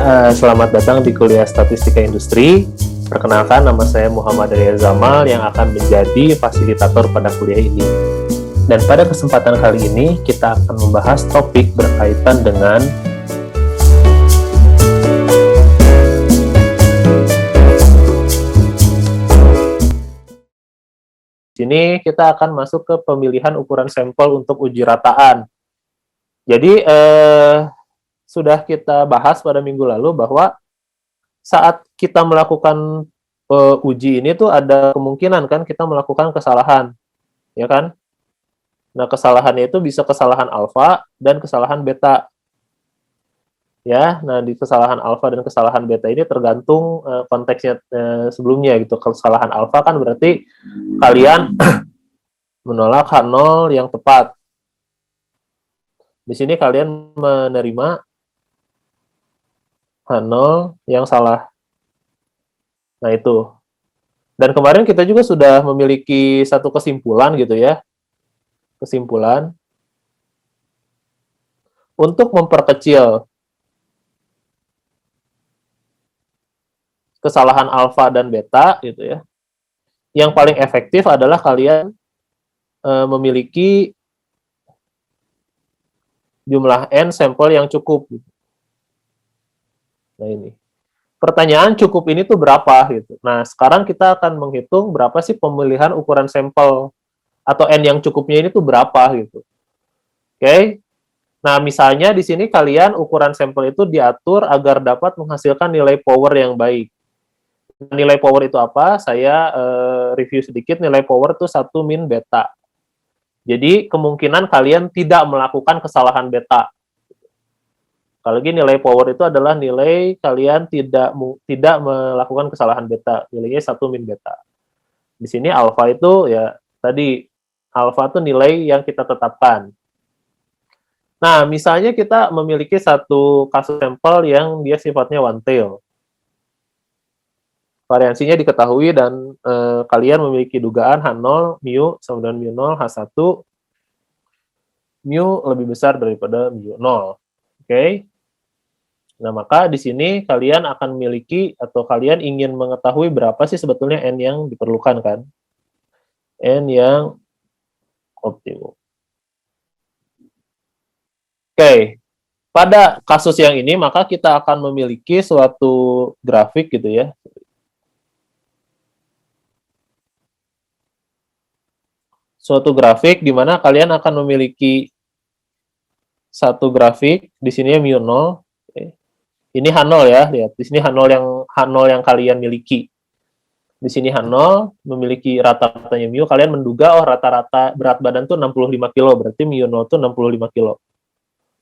Selamat datang di kuliah Statistika Industri. Perkenalkan, nama saya Muhammad Arya Zamal yang akan menjadi fasilitator pada kuliah ini. Dan pada kesempatan kali ini, kita akan membahas topik berkaitan dengan sini kita akan masuk ke pemilihan ukuran sampel untuk uji rataan. Jadi, sudah kita bahas pada minggu lalu bahwa saat kita melakukan uji ini tuh ada kemungkinan kan kita melakukan kesalahan, ya kan? Nah, kesalahannya itu bisa kesalahan alfa dan kesalahan beta. Ya, nah di kesalahan alfa dan kesalahan beta ini tergantung konteksnya sebelumnya gitu. Kesalahan alfa kan berarti kalian menolak H0 yang tepat. Di sini kalian menerima H0 yang salah. Nah, itu. Dan kemarin kita juga sudah memiliki satu kesimpulan gitu ya. Kesimpulan untuk memperkecil kesalahan alfa dan beta gitu ya. Yang paling efektif adalah kalian memiliki jumlah N sampel yang cukup. Nah, ini. Pertanyaan cukup ini tuh berapa gitu. Nah, sekarang kita akan menghitung berapa sih pemilihan ukuran sampel atau N yang cukupnya ini tuh berapa gitu. Oke. Nah, misalnya di sini kalian ukuran sampel itu diatur agar dapat menghasilkan nilai power yang baik. Nilai power itu apa? Saya review sedikit. Nilai power itu 1 min beta. Jadi, kemungkinan kalian tidak melakukan kesalahan beta. Kalau lagi nilai power itu adalah nilai kalian tidak melakukan kesalahan beta. Nilainya 1 min beta. Di sini alfa itu ya tadi alfa itu nilai yang kita tetapkan. Nah, misalnya kita memiliki satu kasus sampel yang dia sifatnya one tail. Variansinya diketahui dan kalian memiliki dugaan H0 mu sama dengan mu 0, H1 mu lebih besar daripada mu 0. Oke. Nah, maka di sini kalian akan memiliki atau kalian ingin mengetahui berapa sih sebetulnya N yang diperlukan kan? N yang optimum. Oke. Pada kasus yang ini, maka kita akan memiliki suatu grafik gitu ya. Suatu grafik di mana kalian akan memiliki satu grafik, di sini mu 0. Oke. Ini H0 ya, lihat. Di sini H0 yang kalian miliki. Di sini H0 memiliki rata-ratanya mu, kalian menduga oh rata-rata berat badan tuh 65 kilo, berarti mu 0 tuh 65 kilo.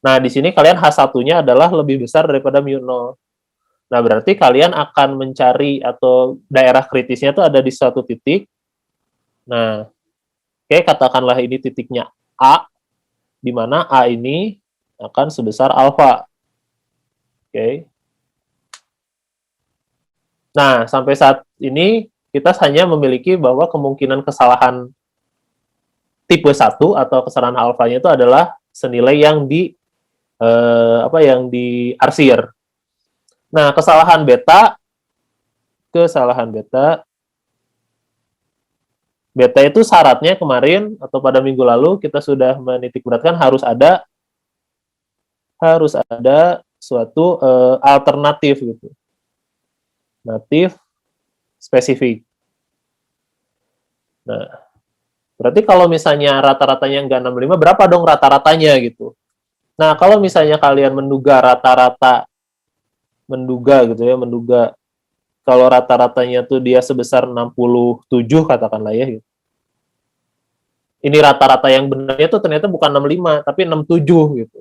Nah, di sini kalian H1-nya adalah lebih besar daripada mu 0. Nah, berarti kalian akan mencari atau daerah kritisnya tuh ada di suatu titik. Nah, oke, katakanlah ini titiknya A, di mana A ini akan sebesar alfa. Oke. Nah, sampai saat ini kita hanya memiliki bahwa kemungkinan kesalahan tipe 1 atau kesalahan alfanya itu adalah senilai yang diarsir. Nah, kesalahan beta itu syaratnya kemarin atau pada minggu lalu kita sudah menitikberatkan harus ada suatu alternatif gitu. Natif spesifik. Nah, berarti kalau misalnya rata-ratanya nggak 65, berapa dong rata-ratanya gitu. Nah, kalau misalnya kalian menduga kalau rata-ratanya tuh dia sebesar 67 katakanlah ya gitu. Ini rata-rata yang benarnya tuh ternyata bukan 65 tapi 67 gitu.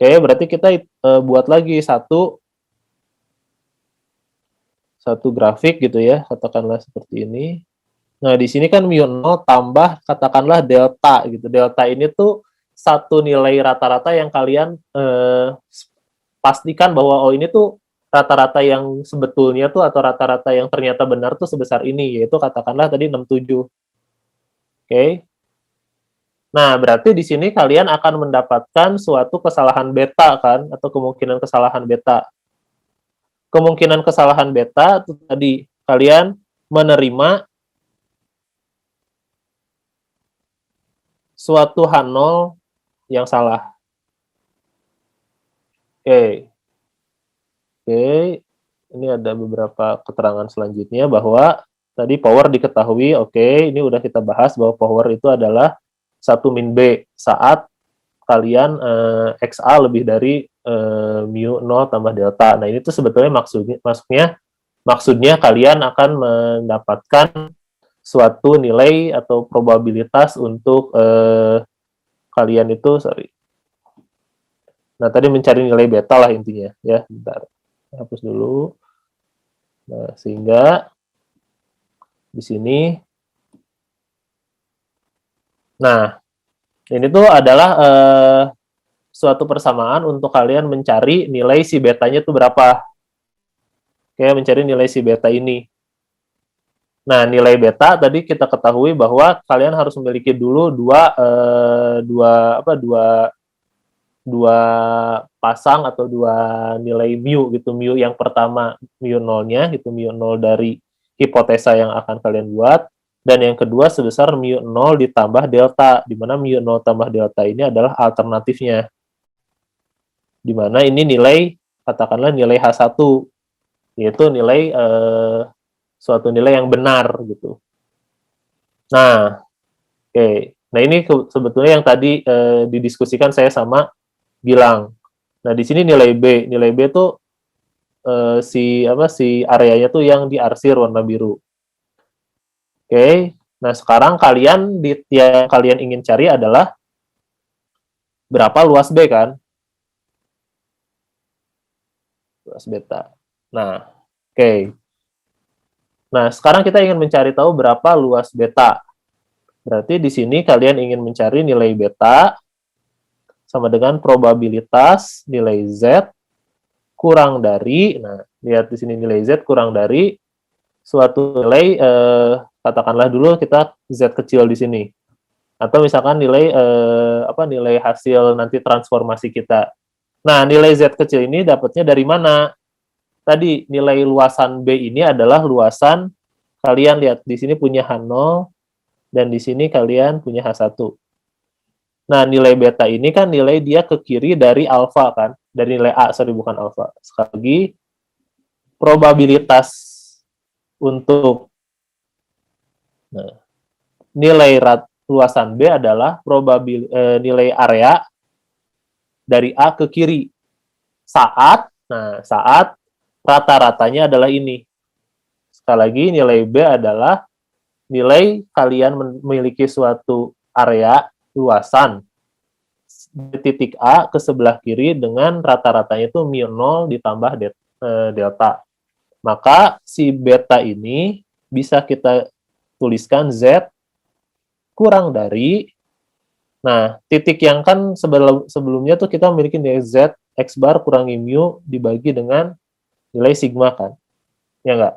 Oke, berarti kita buat lagi satu grafik gitu ya, katakanlah seperti ini. Nah, di sini kan mu 0 tambah katakanlah delta gitu. Delta ini tuh satu nilai rata-rata yang kalian pastikan bahwa oh ini tuh rata-rata yang sebetulnya tuh atau rata-rata yang ternyata benar tuh sebesar ini, yaitu katakanlah tadi 67. Oke. Nah, berarti di sini kalian akan mendapatkan suatu kesalahan beta kan, atau kemungkinan kesalahan beta. kemungkinan kesalahan beta itu tadi kalian menerima suatu H0 yang salah. Oke. Oke, ini ada beberapa keterangan selanjutnya bahwa tadi power diketahui, oke, ini udah kita bahas bahwa power itu adalah 1 min B saat kalian XA lebih dari mu 0 tambah delta. Nah, ini tuh sebetulnya maksudnya kalian akan mendapatkan suatu nilai atau probabilitas untuk kalian itu, Nah, tadi mencari nilai beta lah intinya, ya. Bentar. Hapus dulu. Nah, sehingga di sini, nah, ini tuh adalah suatu persamaan untuk kalian mencari nilai si betanya tuh berapa. Kayak mencari nilai si beta ini. Nah, nilai beta tadi kita ketahui bahwa kalian harus memiliki dulu dua pasang atau dua nilai mu gitu. Mu yang pertama mu nolnya gitu, mu nol dari hipotesa yang akan kalian buat, dan yang kedua sebesar mu 0 ditambah delta, di mana mu 0 tambah delta ini adalah alternatifnya. Di mana ini nilai, katakanlah nilai H1, yaitu nilai suatu nilai yang benar gitu. Nah, oke. Nah, ini sebetulnya yang tadi didiskusikan saya sama Gilang. Nah, di sini nilai B tuh si areanya tuh yang diarsir warna biru. Oke. Nah, sekarang yang kalian ingin cari adalah berapa luas B kan? Luas beta. Nah, oke. Nah, sekarang kita ingin mencari tahu berapa luas beta. Berarti di sini kalian ingin mencari nilai beta sama dengan probabilitas nilai Z kurang dari, nah, lihat di sini nilai Z kurang dari suatu nilai, katakanlah dulu kita Z kecil di sini. Atau misalkan nilai, nilai hasil nanti transformasi kita. Nah, nilai Z kecil ini dapatnya dari mana? Tadi nilai luasan B ini adalah luasan, kalian lihat di sini punya H0 dan di sini kalian punya H1. Nah, nilai beta ini kan nilai dia ke kiri dari alfa kan, dari nilai A, bukan alfa. Sekali lagi, probabilitas untuk nilai luasan B adalah nilai area dari A ke kiri saat rata-ratanya adalah ini. Sekali lagi, nilai B adalah nilai kalian memiliki suatu area luasan di titik A ke sebelah kiri dengan rata-ratanya itu mu 0 ditambah delta. Maka si beta ini bisa kita tuliskan Z kurang dari, nah, titik yang kan sebelumnya tuh kita memiliki nilai Z X bar kurangi mu dibagi dengan nilai sigma kan, ya enggak?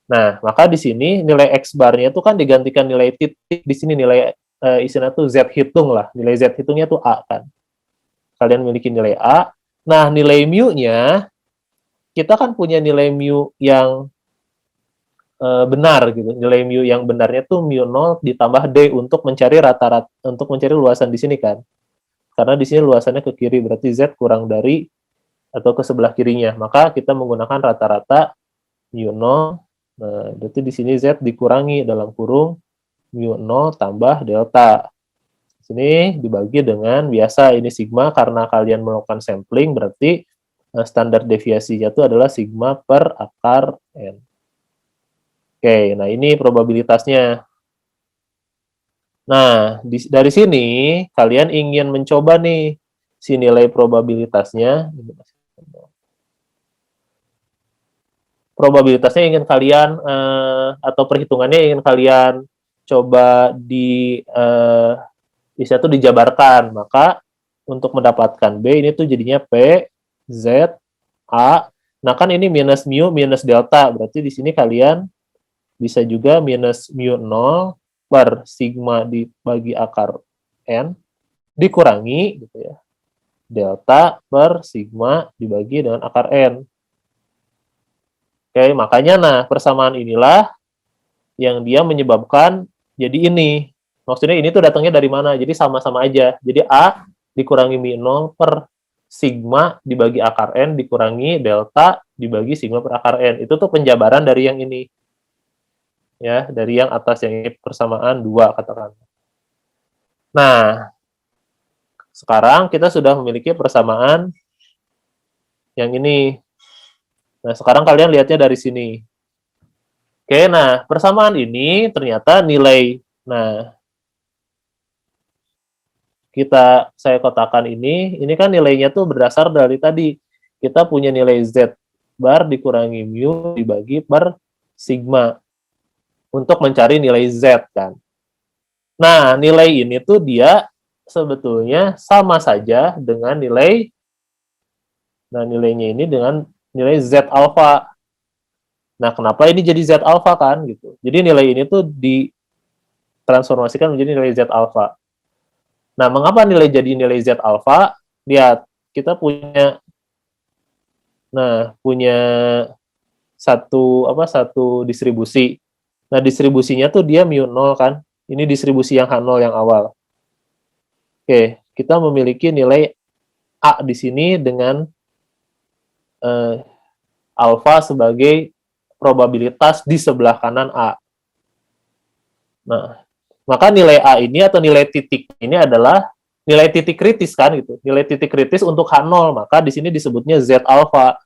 Nah, maka di sini nilai X barnya itu kan digantikan nilai titik, di sini nilai isinya tuh Z hitung lah, nilai Z hitungnya tuh A kan. Kalian memiliki nilai A, nah nilai mu-nya, kita kan punya nilai mu yang benar gitu. Nilai mu yang benarnya tuh mu 0 ditambah D untuk mencari untuk mencari luasan di sini kan. Karena di sini luasannya ke kiri, berarti Z kurang dari atau ke sebelah kirinya. Maka kita menggunakan rata-rata mu 0. Nah, berarti di sini Z dikurangi dalam kurung mu 0 tambah delta. Sini dibagi dengan biasa ini sigma, karena kalian melakukan sampling berarti standar deviasinya itu adalah sigma per akar N. Oke, nah ini probabilitasnya. Nah, dari sini kalian ingin mencoba nih si nilai probabilitasnya. Probabilitasnya ingin kalian atau perhitungannya ingin kalian coba bisa tuh dijabarkan. Maka untuk mendapatkan B ini tuh jadinya P Z A. Nah, kan ini minus mu minus delta, berarti di sini kalian bisa juga minus mu 0 per sigma dibagi akar N dikurangi gitu ya, delta per sigma dibagi dengan akar N. Oke, makanya nah persamaan inilah yang dia menyebabkan jadi ini. Maksudnya ini tuh datangnya dari mana? Jadi sama-sama aja. Jadi A dikurangi mi 0 per sigma dibagi akar N dikurangi delta dibagi sigma per akar N. Itu tuh penjabaran dari yang ini. Ya, dari yang atas yang ini persamaan 2 katakan. Nah, sekarang kita sudah memiliki persamaan yang ini. Nah, sekarang kalian lihatnya dari sini. Oke, nah persamaan ini ternyata nilai, nah saya kotakan ini kan nilainya tuh berdasar dari tadi. Kita punya nilai Z bar dikurangi mu dibagi per sigma untuk mencari nilai Z kan. Nah, nilai ini tuh dia sebetulnya sama saja dengan nilai, nah nilainya ini dengan nilai Z alpha. Nah, kenapa ini jadi Z alpha kan gitu. Jadi nilai ini tuh ditransformasikan menjadi nilai Z alpha. Nah, mengapa nilai jadi nilai Z alpha? Lihat, kita punya satu distribusi. Nah, distribusinya tuh dia mu 0 kan. Ini distribusi yang H0 yang awal. Oke, kita memiliki nilai A di sini dengan alpha sebagai probabilitas di sebelah kanan A. Nah, maka nilai A ini atau nilai titik ini adalah nilai titik kritis kan gitu. Nilai titik kritis untuk H0, maka di sini disebutnya Z alpha.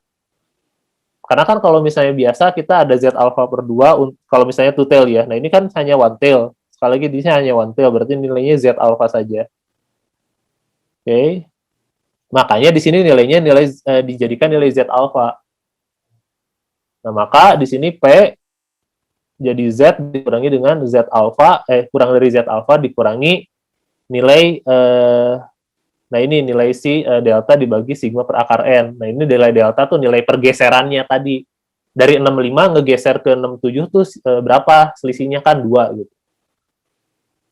Karena kan kalau misalnya biasa kita ada Z alpha per 2 kalau misalnya two tail ya. Nah, ini kan hanya one tail. Sekali lagi di sini hanya one tail, berarti nilainya Z alpha saja. Oke. Makanya di sini nilainya dijadikan nilai Z alpha. Nah, maka di sini P jadi Z dikurangi dengan Z alpha, kurang dari Z alpha dikurangi nilai nah ini nilai si delta dibagi sigma per akar N. Nah, ini nilai delta tuh nilai pergeserannya tadi. Dari 65 ngegeser ke 67 tuh berapa selisihnya kan 2 gitu.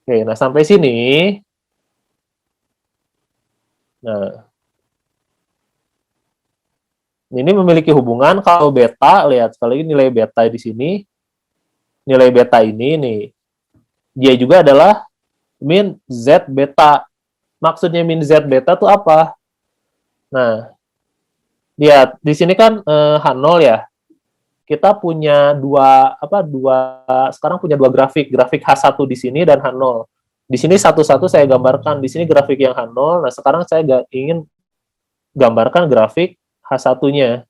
Oke, nah sampai sini. Nah, ini memiliki hubungan kalau beta, lihat sekali lagi nilai beta di sini. Nilai beta ini nih, dia juga adalah min Z beta. Maksudnya min Z beta tuh apa? Nah, lihat di sini kan H0 ya. Kita punya sekarang punya dua grafik H1 di sini dan H0. Di sini satu-satu saya gambarkan. Di sini grafik yang H0. Nah, sekarang saya ingin gambarkan grafik H1-nya.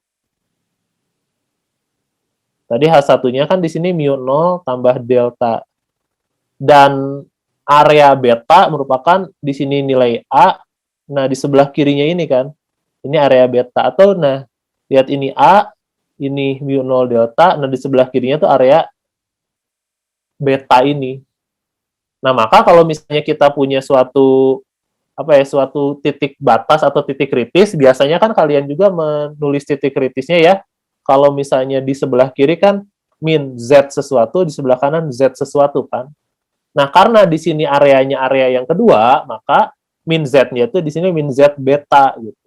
Tadi H1-nya kan di sini mu 0 tambah delta. Dan area beta merupakan di sini nilai A. Nah, di sebelah kirinya ini kan. Ini area beta. Atau, nah, lihat ini A, ini mu 0 delta. Nah, di sebelah kirinya tuh area beta ini. Nah, maka kalau misalnya kita punya suatu titik batas atau titik kritis, biasanya kan kalian juga menulis titik kritisnya ya. Kalau misalnya di sebelah kiri kan min Z sesuatu, di sebelah kanan Z sesuatu kan. Nah, karena di sini areanya area yang kedua, maka min Z-nya itu di sini min Z beta gitu.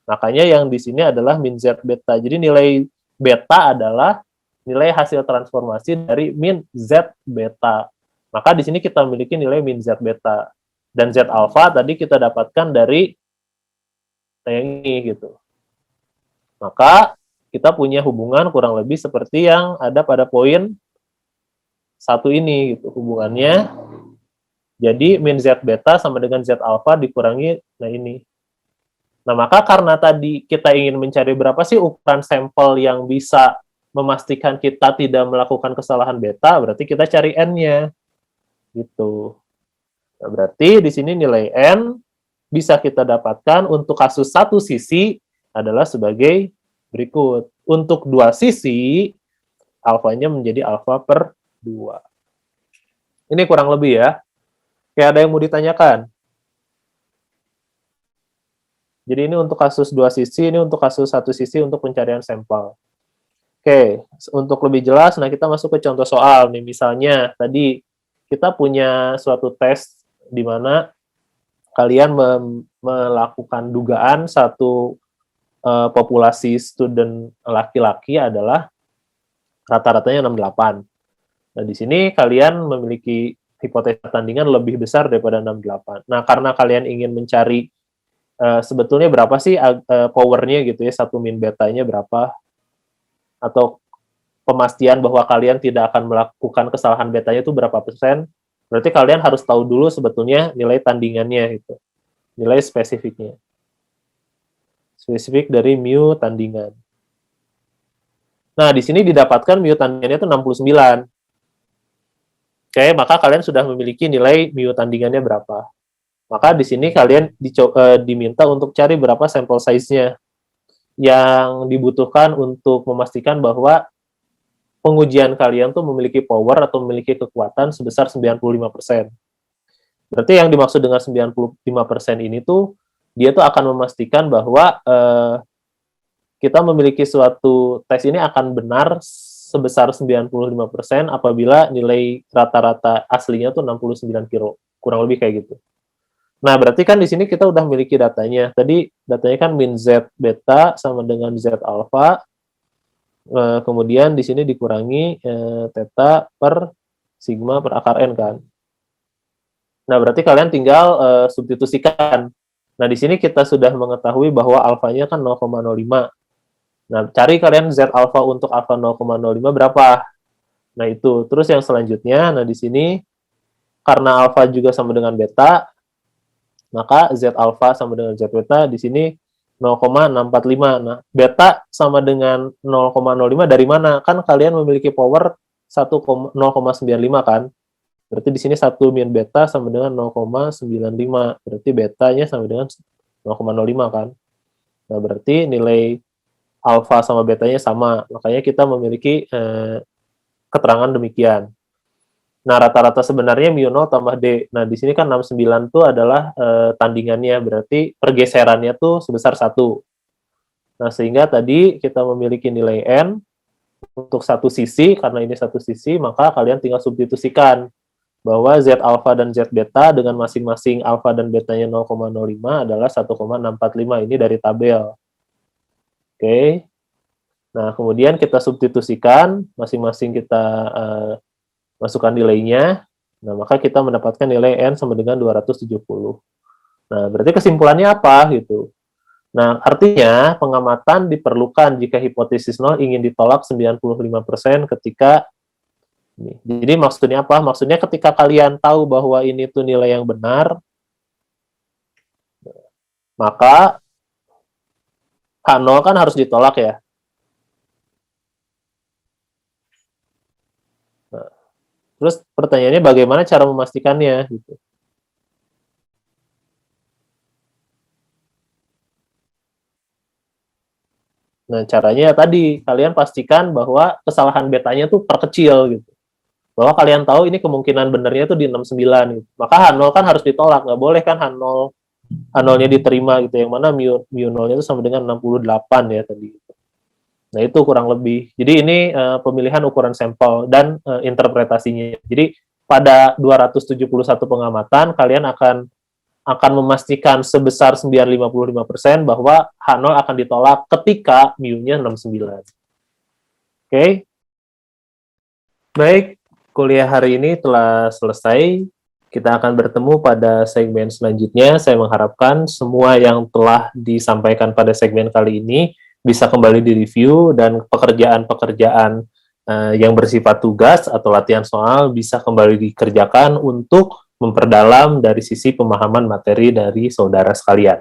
Makanya yang di sini adalah min Z beta. Jadi nilai beta adalah nilai hasil transformasi dari min Z beta. Maka di sini kita memiliki nilai min Z beta. Dan Z alpha tadi kita dapatkan dari yang ini gitu. Maka kita punya hubungan kurang lebih seperti yang ada pada poin 1 ini gitu. Hubungannya jadi min Z beta sama dengan Z alpha dikurangi nah ini. Nah, maka karena tadi kita ingin mencari berapa sih ukuran sampel yang bisa memastikan kita tidak melakukan kesalahan beta, berarti kita cari N-nya. Gitu. Nah, berarti di sini nilai N bisa kita dapatkan untuk kasus satu sisi adalah sebagai berikut. Untuk dua sisi, alfanya menjadi alfa per 2. Ini kurang lebih ya. Kayak ada yang mau ditanyakan? Jadi ini untuk kasus dua sisi, ini untuk kasus satu sisi untuk pencarian sampel. Oke, untuk lebih jelas, nah kita masuk ke contoh soal nih. Misalnya tadi kita punya suatu tes di mana kalian melakukan dugaan satu populasi student laki-laki adalah rata-ratanya 68. Nah, di sini kalian memiliki hipotesis tandingan lebih besar daripada 68. Nah, karena kalian ingin mencari sebetulnya berapa sih powernya gitu ya, satu min betanya berapa, atau pemastian bahwa kalian tidak akan melakukan kesalahan betanya itu berapa persen, berarti kalian harus tahu dulu sebetulnya nilai tandingannya itu, nilai spesifiknya. Spesifik dari mu tandingan. Nah, di sini didapatkan mu tandingannya itu 69. Oke, maka kalian sudah memiliki nilai mu tandingannya berapa. Maka di sini kalian diminta untuk cari berapa sampel size-nya yang dibutuhkan untuk memastikan bahwa pengujian kalian tuh memiliki power atau memiliki kekuatan sebesar 95%. Berarti yang dimaksud dengan 95% ini tuh, dia tuh akan memastikan bahwa kita memiliki suatu tes ini akan benar sebesar 95% apabila nilai rata-rata aslinya tuh 69 kilo. Kurang lebih kayak gitu. Nah, berarti kan di sini kita udah memiliki datanya. Tadi datanya kan min Z beta sama dengan Z alpha. Kemudian di sini dikurangi theta per sigma per akar N kan. Nah, berarti kalian tinggal substitusikan. Nah, di sini kita sudah mengetahui bahwa alfanya kan 0,05. Nah, cari kalian Z alpha untuk alpha 0,05 berapa. Nah, itu. Terus yang selanjutnya, nah di sini karena alpha juga sama dengan beta, maka Z alpha sama dengan Z beta di sini 0,645. Nah, beta sama dengan 0,05 dari mana? Kan kalian memiliki power 0,95 kan? Berarti di sini 1 min beta sama dengan 0,95. Berarti betanya sama dengan 0,05 kan? Nah, berarti nilai alfa sama betanya sama. Makanya kita memiliki keterangan demikian. Nah, rata-rata sebenarnya mu 0 tambah D. Nah, di sini kan 69 itu adalah tandingannya, berarti pergeserannya tuh sebesar 1. Nah, sehingga tadi kita memiliki nilai N untuk satu sisi, karena ini satu sisi, maka kalian tinggal substitusikan bahwa Z alpha dan Z beta dengan masing-masing alpha dan betanya 0,05 adalah 1,645. Ini dari tabel. Oke. Nah, kemudian kita substitusikan, masing-masing kita masukkan nilainya, nah maka kita mendapatkan nilai N sama dengan 270. Nah, berarti kesimpulannya apa gitu? Nah, artinya pengamatan diperlukan jika hipotesis 0 ingin ditolak 95% ketika ini. Jadi maksudnya apa? Maksudnya ketika kalian tahu bahwa ini tuh nilai yang benar, maka H0 kan harus ditolak ya. Terus pertanyaannya bagaimana cara memastikannya gitu. Nah, caranya tadi kalian pastikan bahwa kesalahan betanya tuh perkecil gitu. Bahwa kalian tahu ini kemungkinan benernya tuh di 69 gitu. Maka H0 kan harus ditolak, nggak boleh kan H0-nya diterima gitu. Yang mana mu 0-nya itu sama dengan 68 ya tadi. Nah, itu kurang lebih. Jadi ini pemilihan ukuran sampel dan interpretasinya. Jadi pada 271 pengamatan kalian akan memastikan sebesar 955% bahwa H0 akan ditolak ketika mu-nya 69. Oke. Baik, kuliah hari ini telah selesai. Kita akan bertemu pada segmen selanjutnya. Saya mengharapkan semua yang telah disampaikan pada segmen kali ini bisa kembali direview dan pekerjaan-pekerjaan yang bersifat tugas atau latihan soal bisa kembali dikerjakan untuk memperdalam dari sisi pemahaman materi dari saudara sekalian.